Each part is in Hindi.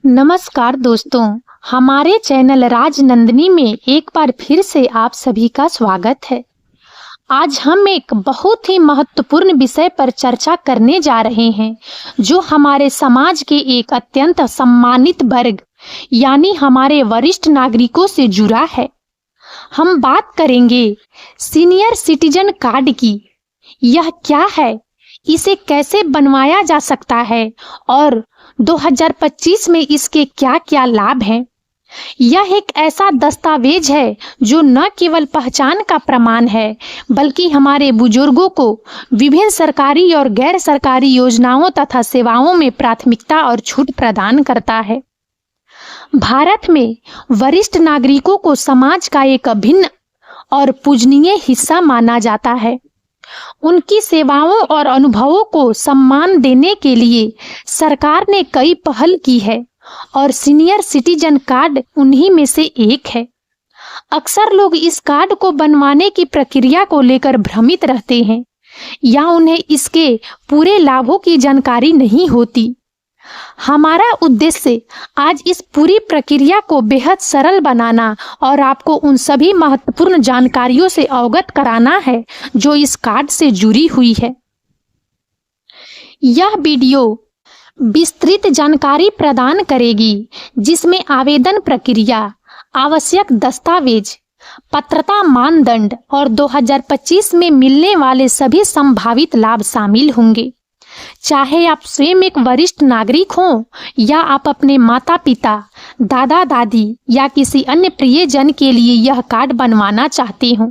नमस्कार दोस्तों, हमारे चैनल राजनंदिनी में एक बार फिर से आप सभी का स्वागत है। आज हम एक बहुत ही महत्वपूर्ण विषय पर चर्चा करने जा रहे हैं, जो हमारे समाज के एक अत्यंत सम्मानित वर्ग यानी हमारे वरिष्ठ नागरिकों से जुड़ा है। हम बात करेंगे सीनियर सिटीजन कार्ड की। यह क्या है, इसे कैसे बनवाया जा सकता है और 2025 में इसके क्या क्या लाभ हैं। यह एक ऐसा दस्तावेज है जो न केवल पहचान का प्रमाण है, बल्कि हमारे बुजुर्गों को विभिन्न सरकारी और गैर सरकारी योजनाओं तथा सेवाओं में प्राथमिकता और छूट प्रदान करता है। भारत में वरिष्ठ नागरिकों को समाज का एक अभिन्न और पूजनीय हिस्सा माना जाता है। उनकी सेवाओं और अनुभवों को सम्मान देने के लिए सरकार ने कई पहल की है और सीनियर सिटीजन कार्ड उन्हीं में से एक है। अक्सर लोग इस कार्ड को बनवाने की प्रक्रिया को लेकर भ्रमित रहते हैं या उन्हें इसके पूरे लाभों की जानकारी नहीं होती। हमारा उद्देश्य आज इस पूरी प्रक्रिया को बेहद सरल बनाना और आपको उन सभी महत्वपूर्ण जानकारियों से अवगत कराना है जो इस कार्ड से जुड़ी हुई है। यह वीडियो विस्तृत जानकारी प्रदान करेगी, जिसमें आवेदन प्रक्रिया, आवश्यक दस्तावेज, पात्रता मानदंड और 2025 में मिलने वाले सभी संभावित लाभ शामिल होंगे। चाहे आप स्वयं एक वरिष्ठ नागरिक हों या आप अपने माता पिता, दादा दादी या किसी अन्य प्रियजन के लिए यह कार्ड बनवाना चाहते हो।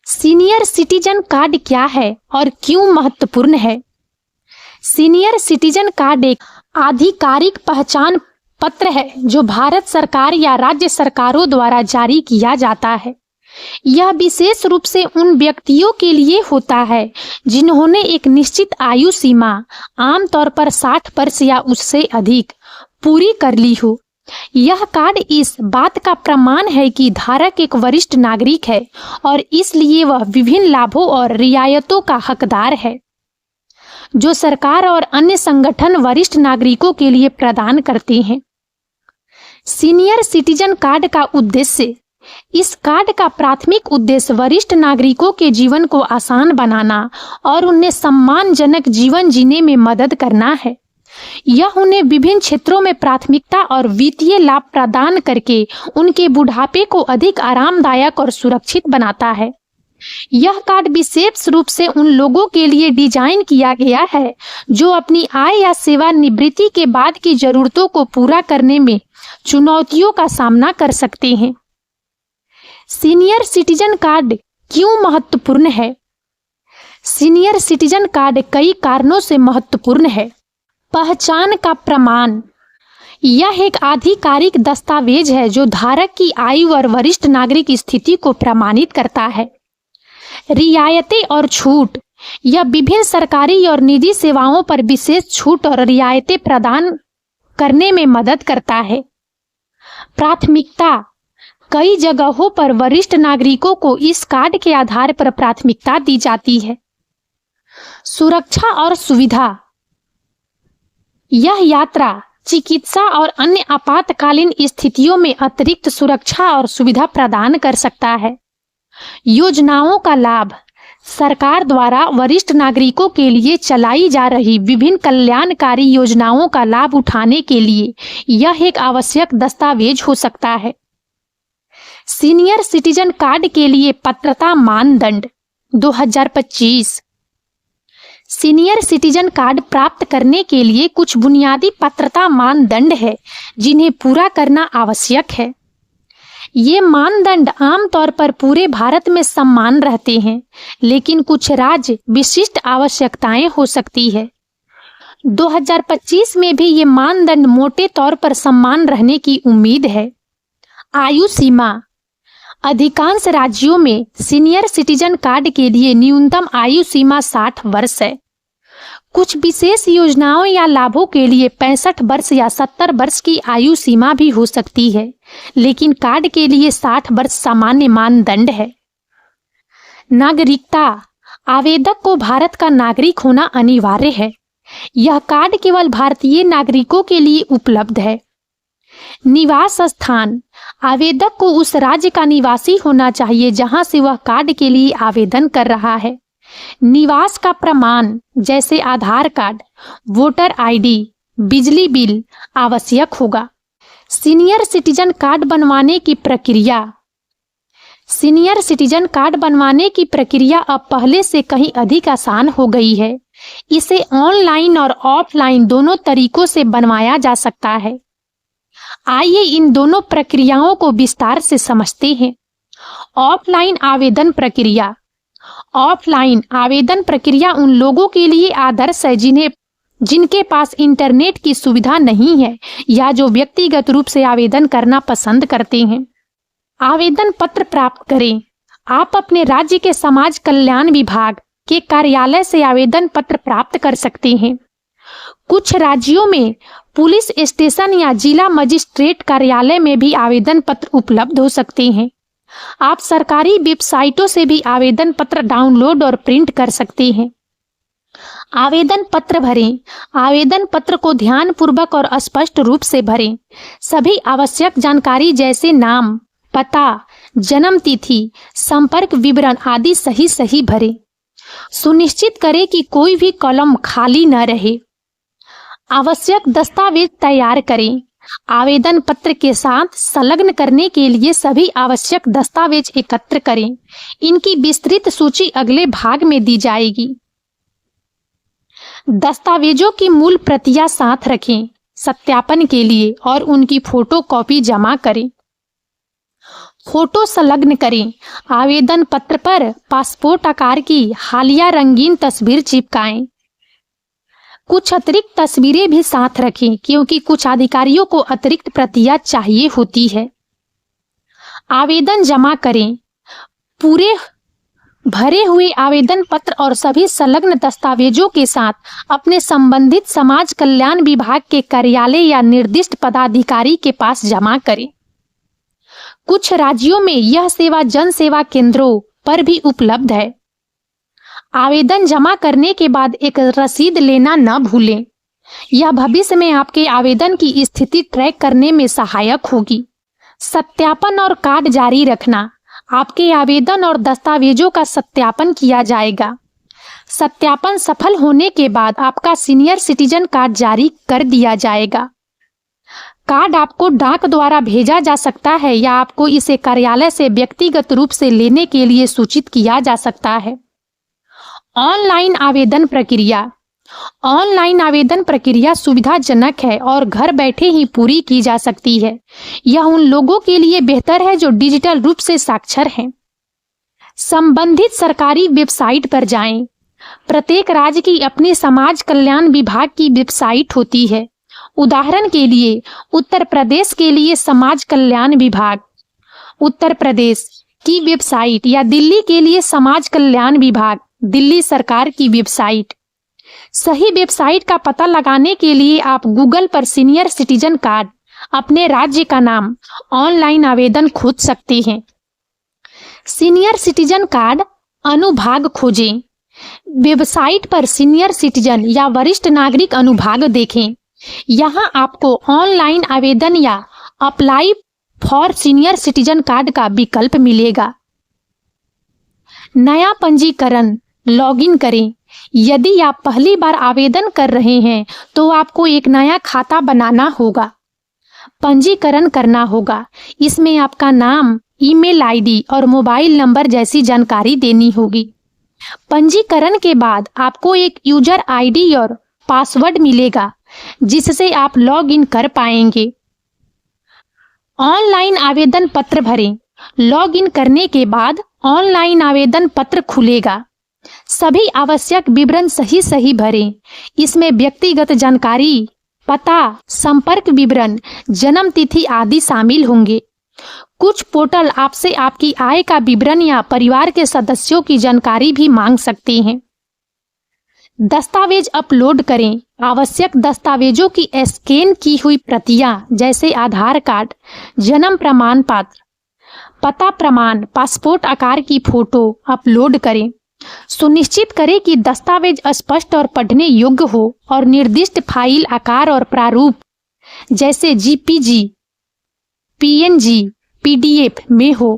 सीनियर सिटीजन कार्ड क्या है और क्यों महत्वपूर्ण है? सीनियर सिटीजन कार्ड एक आधिकारिक पहचान पत्र है जो भारत सरकार या राज्य सरकारों द्वारा जारी किया जाता है। यह विशेष रूप से उन व्यक्तियों के लिए होता है जिन्होंने एक निश्चित आयु सीमा, आमतौर पर 60 वर्ष या उससे अधिक, पूरी कर ली हो। यह कार्ड इस बात का प्रमाण है कि धारक एक वरिष्ठ नागरिक है और इसलिए वह विभिन्न लाभों और रियायतों का हकदार है जो सरकार और अन्य संगठन वरिष्ठ नागरिकों के लिए प्रदान करते हैं। सीनियर सिटीजन कार्ड का उद्देश्य। इस कार्ड का प्राथमिक उद्देश्य वरिष्ठ नागरिकों के जीवन को आसान बनाना और उन्हें सम्मानजनक जीवन जीने में मदद करना है। यह उन्हें विभिन्न क्षेत्रों में प्राथमिकता और वित्तीय लाभ प्रदान करके उनके बुढ़ापे को अधिक आरामदायक और सुरक्षित बनाता है। यह कार्ड विशेष रूप से उन लोगों के लिए डिजाइन किया गया है जो अपनी आय या सेवानिवृत्ति के बाद की जरूरतों को पूरा करने में चुनौतियों का सामना कर सकते हैं। सीनियर सिटीजन कार्ड क्यों महत्वपूर्ण है? सीनियर सिटीजन कार्ड कई कारणों से महत्वपूर्ण है। पहचान का प्रमाण। यह एक आधिकारिक दस्तावेज है जो धारक की आयु और वरिष्ठ नागरिक स्थिति को प्रमाणित करता है। रियायतें और छूट। यह विभिन्न सरकारी और निजी सेवाओं पर विशेष छूट और रियायतें प्रदान करने में मदद करता है। प्राथमिकता। कई जगहों पर वरिष्ठ नागरिकों को इस कार्ड के आधार पर प्राथमिकता दी जाती है। सुरक्षा और सुविधा। यह यात्रा, चिकित्सा और अन्य आपातकालीन स्थितियों में अतिरिक्त सुरक्षा और सुविधा प्रदान कर सकता है। योजनाओं का लाभ। सरकार द्वारा वरिष्ठ नागरिकों के लिए चलाई जा रही विभिन्न कल्याणकारी योजनाओं का लाभ उठाने के लिए यह एक आवश्यक दस्तावेज हो सकता है। सीनियर सिटीजन कार्ड के लिए पात्रता मानदंड 2025। सीनियर सिटीजन कार्ड प्राप्त करने के लिए कुछ बुनियादी पात्रता मानदंड है जिन्हें पूरा करना आवश्यक है। ये मानदंड आमतौर पर पूरे भारत में समान रहते हैं, लेकिन कुछ राज्य विशिष्ट आवश्यकताएं हो सकती है। 2025 में भी ये मानदंड मोटे तौर पर समान रहने की उम्मीद है। आयु सीमा। अधिकांश राज्यों में सीनियर सिटीजन कार्ड के लिए न्यूनतम आयु सीमा 60 वर्ष है। कुछ विशेष योजनाओं या लाभों के लिए 65 वर्ष या 70 वर्ष की आयु सीमा भी हो सकती है, लेकिन कार्ड के लिए 60 वर्ष सामान्य मानदंड है। नागरिकता। आवेदक को भारत का नागरिक होना अनिवार्य है। यह कार्ड केवल भारतीय नागरिकों के लिए उपलब्ध है निवास स्थान, आवेदक को उस राज्य का निवासी होना चाहिए जहां से वह कार्ड के लिए आवेदन कर रहा है। निवास का प्रमाण जैसे आधार कार्ड, वोटर आईडी, बिजली बिल आवश्यक होगा। सीनियर सिटीजन कार्ड बनवाने की प्रक्रिया। सीनियर सिटीजन कार्ड बनवाने की प्रक्रिया अब पहले से कहीं अधिक आसान हो गई है। इसे ऑनलाइन और ऑफलाइन दोनों तरीकों से बनवाया जा सकता है। आइए इन दोनों प्रक्रियाओं को विस्तार से समझते हैं। ऑफलाइन आवेदन प्रक्रिया। ऑफलाइन आवेदन प्रक्रिया उन लोगों के लिए आदर्श है जिनके पास इंटरनेट की सुविधा नहीं है या जो व्यक्तिगत रूप से आवेदन करना पसंद करते हैं। आवेदन पत्र प्राप्त करें। आप अपने राज्य के समाज कल्याण विभाग के कार्यालय से आवेदन पत्र प्राप्त कर सकते हैं। कुछ राज्यों में पुलिस स्टेशन या जिला मजिस्ट्रेट कार्यालय में भी आवेदन पत्र उपलब्ध हो सकते हैं। आप सरकारी वेबसाइटों से भी आवेदन पत्र डाउनलोड और प्रिंट कर सकते हैं। आवेदन पत्र भरें। आवेदन पत्र को ध्यानपूर्वक और स्पष्ट रूप से भरें। सभी आवश्यक जानकारी जैसे नाम, पता, जन्म तिथि, संपर्क विवरण आदि सही भरें। सुनिश्चित करें कि कोई भी कॉलम खाली न रहे। आवश्यक दस्तावेज तैयार करें। आवेदन पत्र के साथ संलग्न करने के लिए सभी आवश्यक दस्तावेज एकत्र करें। इनकी विस्तृत सूची अगले भाग में दी जाएगी। दस्तावेजों की मूल प्रतियां साथ रखें सत्यापन के लिए और उनकी फोटो कॉपी जमा करें। फोटो संलग्न करें। आवेदन पत्र पर पासपोर्ट आकार की हालिया रंगीन तस्वीर चिपकाएं। कुछ अतिरिक्त तस्वीरें भी साथ रखें क्योंकि कुछ अधिकारियों को अतिरिक्त प्रतियां चाहिए होती है। आवेदन जमा करें। पूरे भरे हुए आवेदन पत्र और सभी संलग्न दस्तावेजों के साथ अपने संबंधित समाज कल्याण विभाग के कार्यालय या निर्दिष्ट पदाधिकारी के पास जमा करें। कुछ राज्यों में यह सेवा जन सेवा केंद्रों पर भी उपलब्ध है। आवेदन जमा करने के बाद एक रसीद लेना न भूलें। यह भविष्य में आपके आवेदन की स्थिति ट्रैक करने में सहायक होगी। सत्यापन और कार्ड जारी रखना। आपके आवेदन और दस्तावेजों का सत्यापन किया जाएगा। सत्यापन सफल होने के बाद आपका सीनियर सिटीजन कार्ड जारी कर दिया जाएगा। कार्ड आपको डाक द्वारा भेजा जा सकता है या आपको इसे कार्यालय से व्यक्तिगत रूप से लेने के लिए सूचित किया जा सकता है। ऑनलाइन आवेदन प्रक्रिया। ऑनलाइन आवेदन प्रक्रिया सुविधाजनक है और घर बैठे ही पूरी की जा सकती है। यह उन लोगों के लिए बेहतर है जो डिजिटल रूप से साक्षर हैं। संबंधित सरकारी वेबसाइट पर जाएं। प्रत्येक राज्य की अपनी समाज कल्याण विभाग की वेबसाइट होती है। उदाहरण के लिए उत्तर प्रदेश के लिए समाज कल्याण विभाग उत्तर प्रदेश की वेबसाइट या दिल्ली के लिए समाज कल्याण विभाग दिल्ली सरकार की वेबसाइट। सही वेबसाइट का पता लगाने के लिए आप गूगल पर सीनियर सिटीजन कार्ड, अपने राज्य का नाम, ऑनलाइन आवेदन खोज सकते हैं। सीनियर सिटीजन कार्ड अनुभाग खोजें। वेबसाइट पर सीनियर सिटीजन या वरिष्ठ नागरिक अनुभाग देखें। यहां आपको ऑनलाइन आवेदन या apply for senior citizen card का विकल्प मिलेगा। नया पंजीकरण लॉगिन करें। यदि आप पहली बार आवेदन कर रहे हैं तो आपको एक नया खाता बनाना होगा, पंजीकरण करना होगा। इसमें आपका नाम, ईमेल आईडी और मोबाइल नंबर जैसी जानकारी देनी होगी। पंजीकरण के बाद आपको एक यूजर आईडी और पासवर्ड मिलेगा जिससे आप लॉग इन कर पाएंगे। ऑनलाइन आवेदन पत्र भरें। लॉग इन करने के बाद ऑनलाइन आवेदन पत्र खुलेगा। सभी आवश्यक विवरण सही भरें। इसमें व्यक्तिगत जानकारी, पता, संपर्क विवरण, जन्म तिथि आदि शामिल होंगे। कुछ पोर्टल आपसे आपकी आय का विवरण या परिवार के सदस्यों की जानकारी भी मांग सकते हैं। दस्तावेज अपलोड करें। आवश्यक दस्तावेजों की स्कैन की हुई प्रतियां जैसे आधार कार्ड, जन्म प्रमाण पत्र, पता प्रमाण, पासपोर्ट आकार की फोटो अपलोड करें। सुनिश्चित करें कि दस्तावेज स्पष्ट और पढ़ने योग्य हो और निर्दिष्ट फाइल आकार और प्रारूप जैसे जीपीजी, PNG, PDF में हो।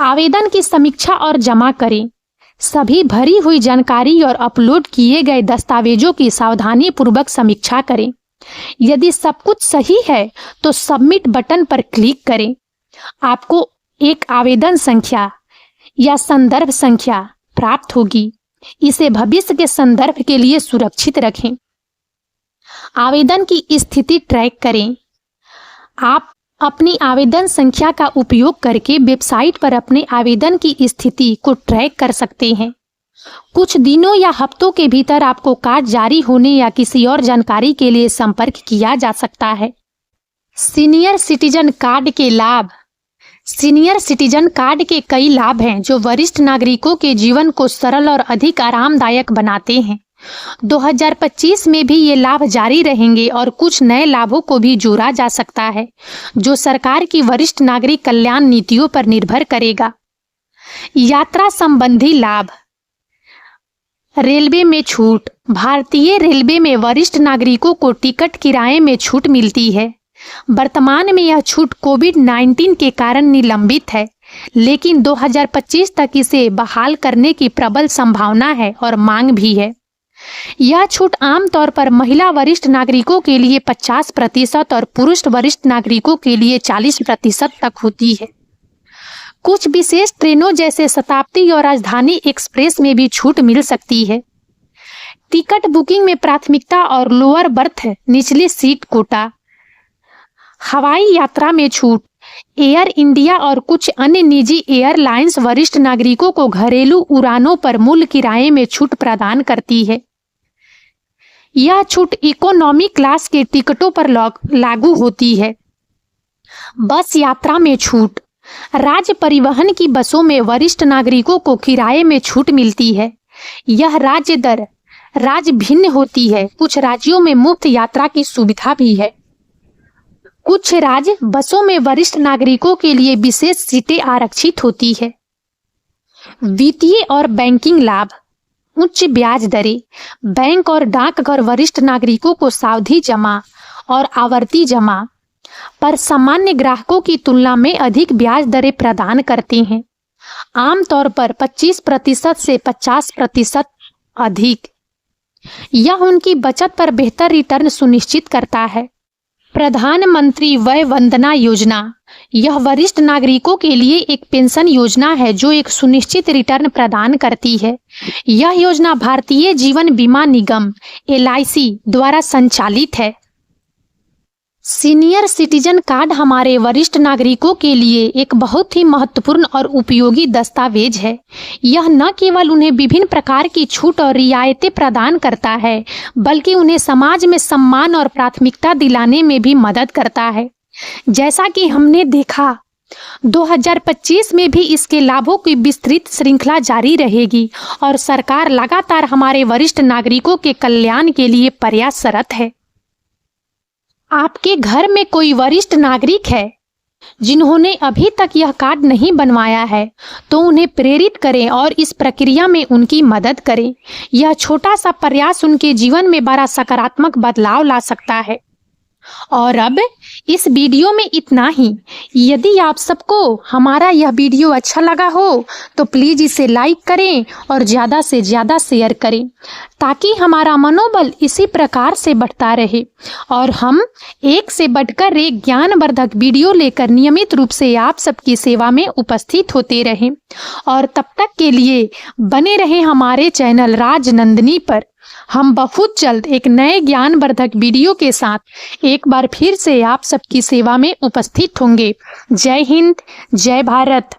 आवेदन की समीक्षा और जमा करें। सभी भरी हुई जानकारी और अपलोड किए गए दस्तावेजों की सावधानी पूर्वक समीक्षा करें। यदि सब कुछ सही है तो सबमिट बटन पर क्लिक करें। आपको एक आवेदन संख्या या संदर्भ संख्या प्राप्त होगी। इसे भविष्य के संदर्भ के लिए सुरक्षित रखें। आवेदन की स्थिति ट्रैक करें। आप अपनी आवेदन संख्या का उपयोग करके वेबसाइट पर अपने आवेदन की स्थिति को ट्रैक कर सकते हैं। कुछ दिनों या हफ्तों के भीतर आपको कार्ड जारी होने या किसी और जानकारी के लिए संपर्क किया जा सकता है। सीनियर सिटीजन कार्ड के लाभ। सीनियर सिटीजन कार्ड के कई लाभ हैं जो वरिष्ठ नागरिकों के जीवन को सरल और अधिक आरामदायक बनाते हैं। 2025 में भी ये लाभ जारी रहेंगे और कुछ नए लाभों को भी जोड़ा जा सकता है जो सरकार की वरिष्ठ नागरिक कल्याण नीतियों पर निर्भर करेगा। यात्रा संबंधी लाभ। रेलवे में छूट। भारतीय रेलवे में वरिष्ठ नागरिकों को टिकट किराए में छूट मिलती है। वर्तमान में यह छूट कोविड-19 के कारण निलंबित है, लेकिन 2025 तक इसे बहाल करने की प्रबल संभावना है और मांग भी है। यह छूट आमतौर पर महिला वरिष्ठ नागरिकों के लिए 50% और पुरुष वरिष्ठ नागरिकों के लिए 40% तक होती है। कुछ विशेष ट्रेनों जैसे शताब्दी और राजधानी एक्सप्रेस में भी छूट मिल सकती है। टिकट बुकिंग में प्राथमिकता और लोअर बर्थ निचली सीट कोटा। हवाई यात्रा में छूट। एयर इंडिया और कुछ अन्य निजी एयरलाइंस वरिष्ठ नागरिकों को घरेलू उड़ानों पर मूल किराए में छूट प्रदान करती है। यह छूट इकोनॉमी क्लास के टिकटों पर लागू होती है। बस यात्रा में छूट। राज्य परिवहन की बसों में वरिष्ठ नागरिकों को किराए में छूट मिलती है। यह राज्य भिन्न होती है। कुछ राज्यों में मुफ्त यात्रा की सुविधा भी है। कुछ राज्य बसों में वरिष्ठ नागरिकों के लिए विशेष सीटें आरक्षित होती है। वित्तीय और बैंकिंग लाभ। उच्च ब्याज दरें। बैंक और डाकघर वरिष्ठ नागरिकों को सावधि जमा और आवर्ती जमा पर सामान्य ग्राहकों की तुलना में अधिक ब्याज दरें प्रदान करते हैं, आमतौर पर 25% से 50% अधिक। यह उनकी बचत पर बेहतर रिटर्न सुनिश्चित करता है। प्रधानमंत्री वय वंदना योजना। यह वरिष्ठ नागरिकों के लिए एक पेंशन योजना है जो एक सुनिश्चित रिटर्न प्रदान करती है। यह योजना भारतीय जीवन बीमा निगम LIC द्वारा संचालित है। सीनियर सिटीजन कार्ड हमारे वरिष्ठ नागरिकों के लिए एक बहुत ही महत्वपूर्ण और उपयोगी दस्तावेज है। यह न केवल उन्हें विभिन्न प्रकार की छूट और रियायतें प्रदान करता है, बल्कि उन्हें समाज में सम्मान और प्राथमिकता दिलाने में भी मदद करता है। जैसा कि हमने देखा, 2025 में भी इसके लाभों की विस्तृत श्रृंखला जारी रहेगी और सरकार लगातार हमारे वरिष्ठ नागरिकों के कल्याण के लिए प्रयासरत है। आपके घर में कोई वरिष्ठ नागरिक है जिन्होंने अभी तक यह कार्ड नहीं बनवाया है, तो उन्हें प्रेरित करें और इस प्रक्रिया में उनकी मदद करें। यह छोटा सा प्रयास उनके जीवन में बड़ा सकारात्मक बदलाव ला सकता है। और अब इस वीडियो में इतना ही। यदि आप सबको हमारा यह वीडियो अच्छा लगा हो तो प्लीज़ इसे लाइक करें और ज़्यादा से ज़्यादा शेयर करें, ताकि हमारा मनोबल इसी प्रकार से बढ़ता रहे और हम एक से बढ़कर एक ज्ञानवर्धक वीडियो लेकर नियमित रूप से आप सबकी सेवा में उपस्थित होते रहें। और तब तक के लिए बने रहें हमारे चैनल राजनंदिनी पर। हम बहुत जल्द एक नए ज्ञानवर्धक वीडियो के साथ एक बार फिर से आप सबकी सेवा में उपस्थित होंगे। जय हिंद, जय भारत।